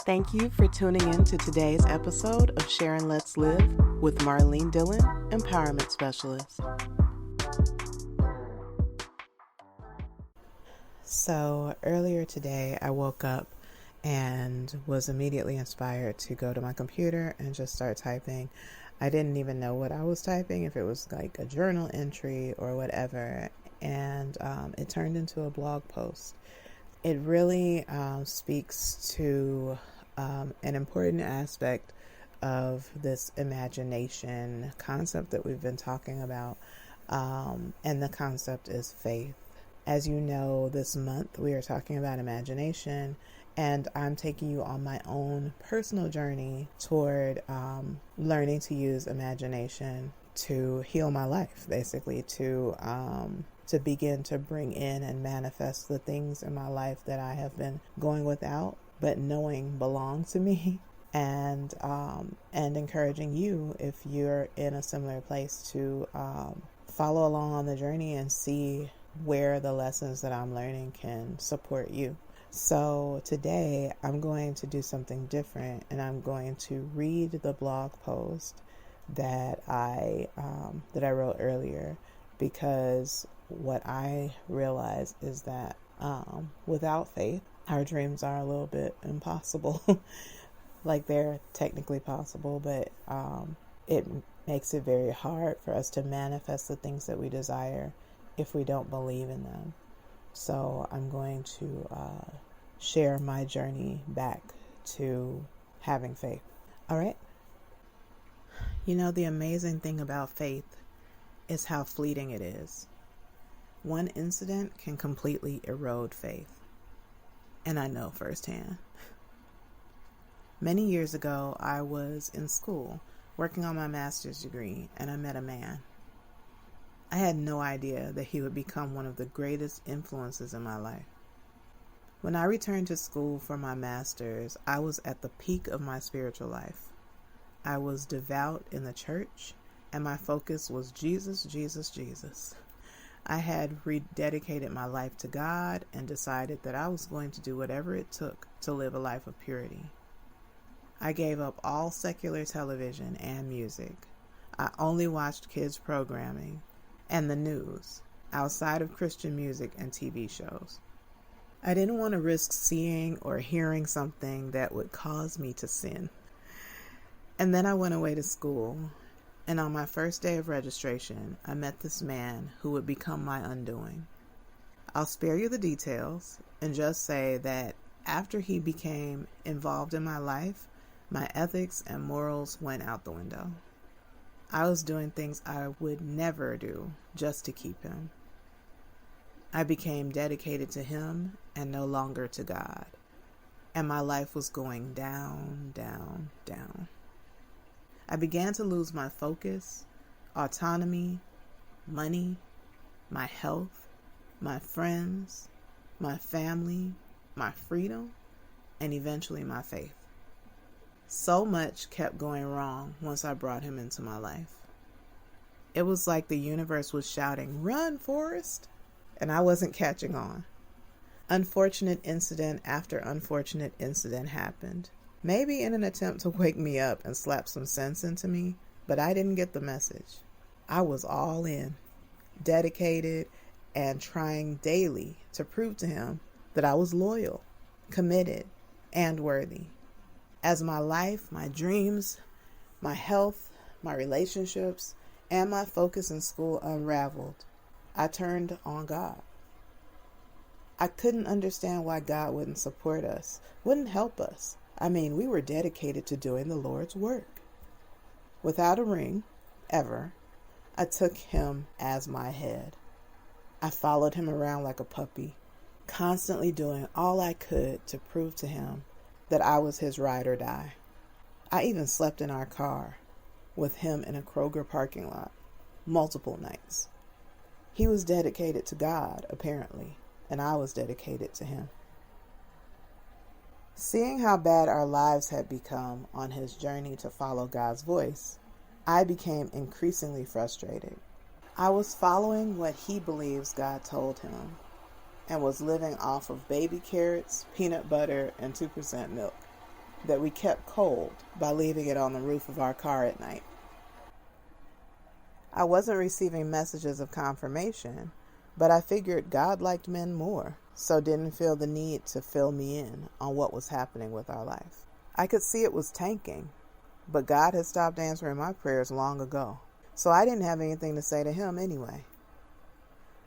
Thank you for tuning in to today's episode of Sharon Let's Live with Marlene Dillon, Empowerment Specialist. So earlier today, I woke up and was immediately inspired to go to my computer and just start typing. I didn't even know what I was typing, if it was like a journal entry or whatever, and it turned into a blog post. It really speaks to an important aspect of this imagination concept that we've been talking about, and the concept is faith. As you know, this month we are talking about imagination, and I'm taking you on my own personal journey toward learning to use imagination to heal my life, basically, to begin to bring in and manifest the things in my life that I have been going without, but knowing belong to me, and encouraging you, if you're in a similar place, to follow along on the journey and see where the lessons that I'm learning can support you. So today I'm going to do something different, and I'm going to read the blog post that I wrote earlier, because what I realize is that without faith, our dreams are a little bit impossible. Like, they're technically possible, but it makes it very hard for us to manifest the things that we desire if we don't believe in them. So I'm going to share my journey back to having faith. All right. You know, the amazing thing about faith is how fleeting it is. One incident can completely erode faith. And I know firsthand. Many years ago, I was in school working on my master's degree, and I met a man. I had no idea that he would become one of the greatest influences in my life. When I returned to school for my master's, I was at the peak of my spiritual life. I was devout in the church, and my focus was Jesus, Jesus, Jesus. I had rededicated my life to God and decided that I was going to do whatever it took to live a life of purity. I gave up all secular television and music. I only watched kids' programming and the news outside of Christian music and TV shows. I didn't want to risk seeing or hearing something that would cause me to sin. And then I went away to school. And on my first day of registration, I met this man who would become my undoing. I'll spare you the details and just say that after he became involved in my life, my ethics and morals went out the window. I was doing things I would never do just to keep him. I became dedicated to him and no longer to God. And my life was going down, down, down. I began to lose my focus, autonomy, money, my health, my friends, my family, my freedom, and eventually my faith. So much kept going wrong once I brought him into my life. It was like the universe was shouting, "Run, Forrest!" and I wasn't catching on. Unfortunate incident after unfortunate incident happened. Maybe in an attempt to wake me up and slap some sense into me, but I didn't get the message. I was all in, dedicated, and trying daily to prove to him that I was loyal, committed, and worthy. As my life, my dreams, my health, my relationships, and my focus in school unraveled, I turned on God. I couldn't understand why God wouldn't support us, wouldn't help us. I mean, we were dedicated to doing the Lord's work. Without a ring, ever, I took him as my head. I followed him around like a puppy, constantly doing all I could to prove to him that I was his ride or die. I even slept in our car with him in a Kroger parking lot multiple nights. He was dedicated to God, apparently, and I was dedicated to him. Seeing how bad our lives had become on his journey to follow God's voice, I became increasingly frustrated. I was following what he believes God told him, and was living off of baby carrots, peanut butter, and 2% milk. that we kept cold by leaving it on the roof of our car at night. I wasn't receiving messages of confirmation, but I figured God liked men more, so didn't feel the need to fill me in on what was happening with our life. I could see it was tanking, but God had stopped answering my prayers long ago, so I didn't have anything to say to him anyway.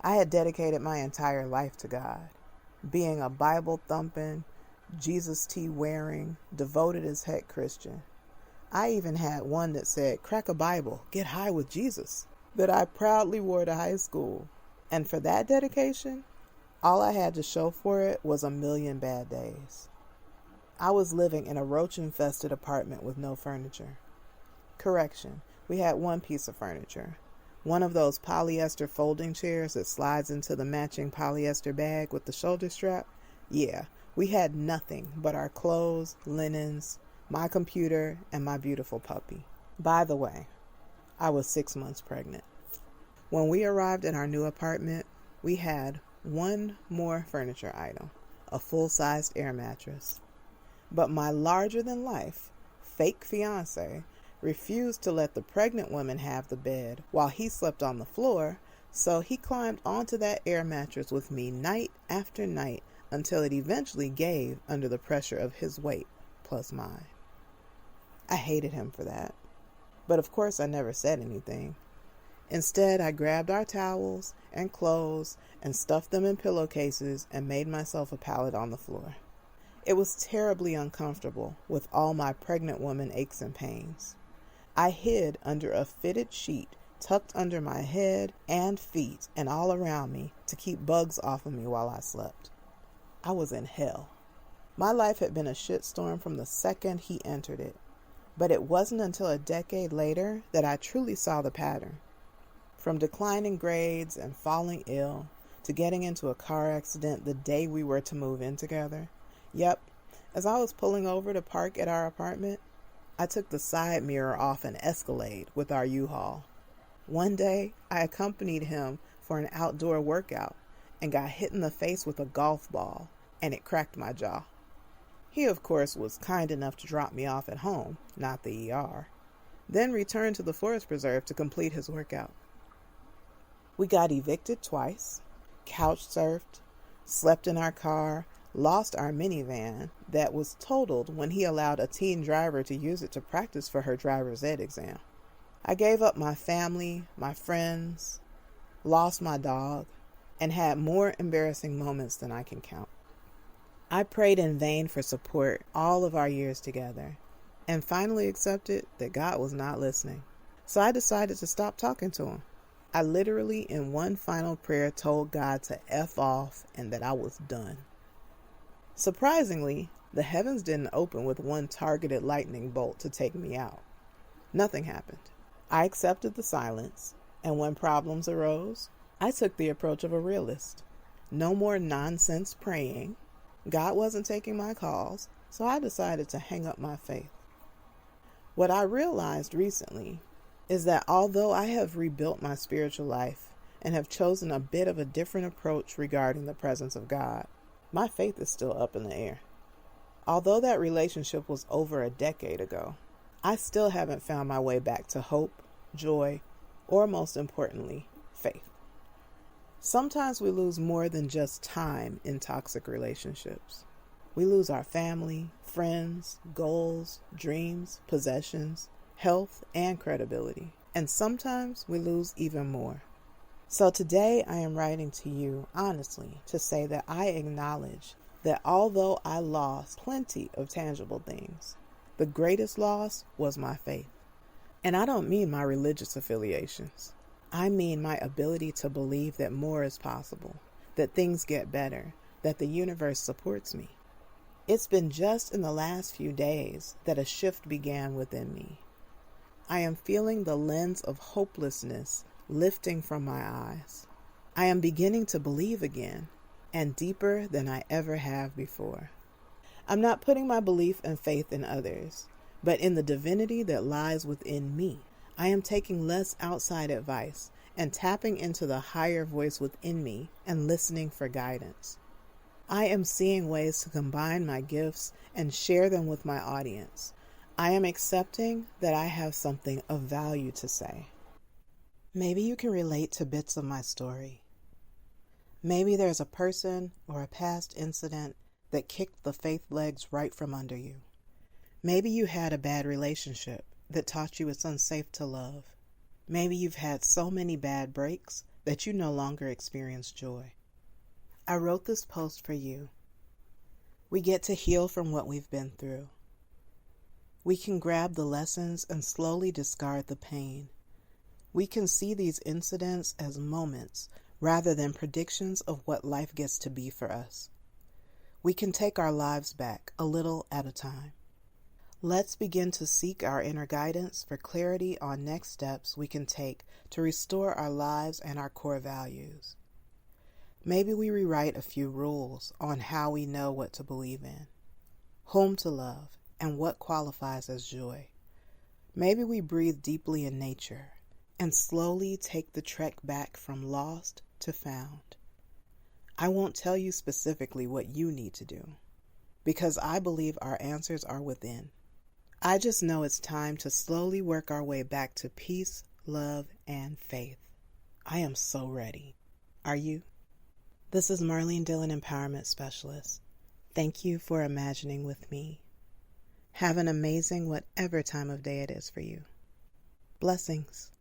I had dedicated my entire life to God, being a Bible-thumping, Jesus tea wearing, devoted as heck Christian. I even had one that said, "Crack a Bible, get high with Jesus," that I proudly wore to high school. And for that dedication, all I had to show for it was a million bad days. I was living in a roach-infested apartment with no furniture. Correction, we had one piece of furniture. One of those polyester folding chairs that slides into the matching polyester bag with the shoulder strap. Yeah, we had nothing but our clothes, linens, my computer, and my beautiful puppy. By the way, I was 6 months pregnant. When we arrived in our new apartment, we had one more furniture item, a full-sized air mattress. But my larger-than-life, fake fiance refused to let the pregnant woman have the bed while he slept on the floor, so he climbed onto that air mattress with me night after night until it eventually gave under the pressure of his weight plus mine. I hated him for that, but of course I never said anything. Instead, I grabbed our towels and clothes and stuffed them in pillowcases and made myself a pallet on the floor. It was terribly uncomfortable with all my pregnant woman aches and pains. I hid under a fitted sheet tucked under my head and feet and all around me to keep bugs off of me while I slept. I was in hell. My life had been a shitstorm from the second he entered it, but it wasn't until a decade later that I truly saw the pattern. From declining grades and falling ill to getting into a car accident the day we were to move in together. Yep, as I was pulling over to park at our apartment, I took the side mirror off an Escalade with our U-Haul. One day, I accompanied him for an outdoor workout and got hit in the face with a golf ball, and it cracked my jaw. He, of course, was kind enough to drop me off at home, not the ER, then returned to the forest preserve to complete his workout. We got evicted twice, couch surfed, slept in our car, lost our minivan that was totaled when he allowed a teen driver to use it to practice for her driver's ed exam. I gave up my family, my friends, lost my dog, and had more embarrassing moments than I can count. I prayed in vain for support all of our years together and finally accepted that God was not listening. So I decided to stop talking to him. I literally, in one final prayer, told God to F off and that I was done. Surprisingly, the heavens didn't open with one targeted lightning bolt to take me out. Nothing happened. I accepted the silence, and when problems arose, I took the approach of a realist. No more nonsense praying. God wasn't taking my calls, so I decided to hang up my faith. What I realized recently is that although I have rebuilt my spiritual life and have chosen a bit of a different approach regarding the presence of God, my faith is still up in the air. Although that relationship was over a decade ago, I still haven't found my way back to hope, joy, or most importantly, faith. Sometimes we lose more than just time in toxic relationships. We lose our family, friends, goals, dreams, possessions, health, and credibility. And sometimes we lose even more. So today I am writing to you honestly to say that I acknowledge that although I lost plenty of tangible things, the greatest loss was my faith. And I don't mean my religious affiliations. I mean my ability to believe that more is possible, that things get better, that the universe supports me. It's been just in the last few days that a shift began within me. I am feeling the lens of hopelessness lifting from my eyes. I am beginning to believe again, and deeper than I ever have before. I'm not putting my belief and faith in others, but in the divinity that lies within me. I am taking less outside advice and tapping into the higher voice within me and listening for guidance. I am seeing ways to combine my gifts and share them with my audience. I am accepting that I have something of value to say. Maybe you can relate to bits of my story. Maybe there's a person or a past incident that kicked the faith legs right from under you. Maybe you had a bad relationship that taught you it's unsafe to love. Maybe you've had so many bad breaks that you no longer experience joy. I wrote this post for you. We get to heal from what we've been through. We can grab the lessons and slowly discard the pain. We can see these incidents as moments rather than predictions of what life gets to be for us. We can take our lives back a little at a time. Let's begin to seek our inner guidance for clarity on next steps we can take to restore our lives and our core values. Maybe we rewrite a few rules on how we know what to believe in, whom to love, and what qualifies as joy. Maybe we breathe deeply in nature and slowly take the trek back from lost to found. I won't tell you specifically what you need to do, because I believe our answers are within. I just know it's time to slowly work our way back to peace, love, and faith. I am so ready. Are you? This is Marlene Dillon, Empowerment Specialist. Thank you for imagining with me. Have an amazing whatever time of day it is for you. Blessings.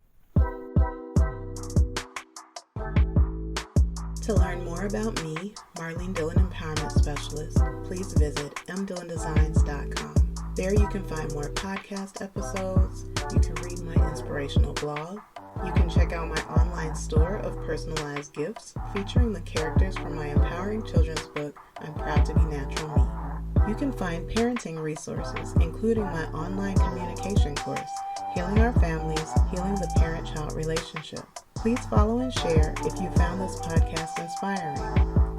To learn more about me, Marlene Dillon, Empowerment Specialist, please visit mdillondesigns.com. There you can find more podcast episodes, you can read my inspirational blog, you can check out my online store of personalized gifts featuring the characters from my empowering children's book, I'm Proud to Be Natural Me. You can find parenting resources, including my online communication course, Healing Our Families, Healing the Parent-Child Relationship. Please follow and share if you found this podcast inspiring.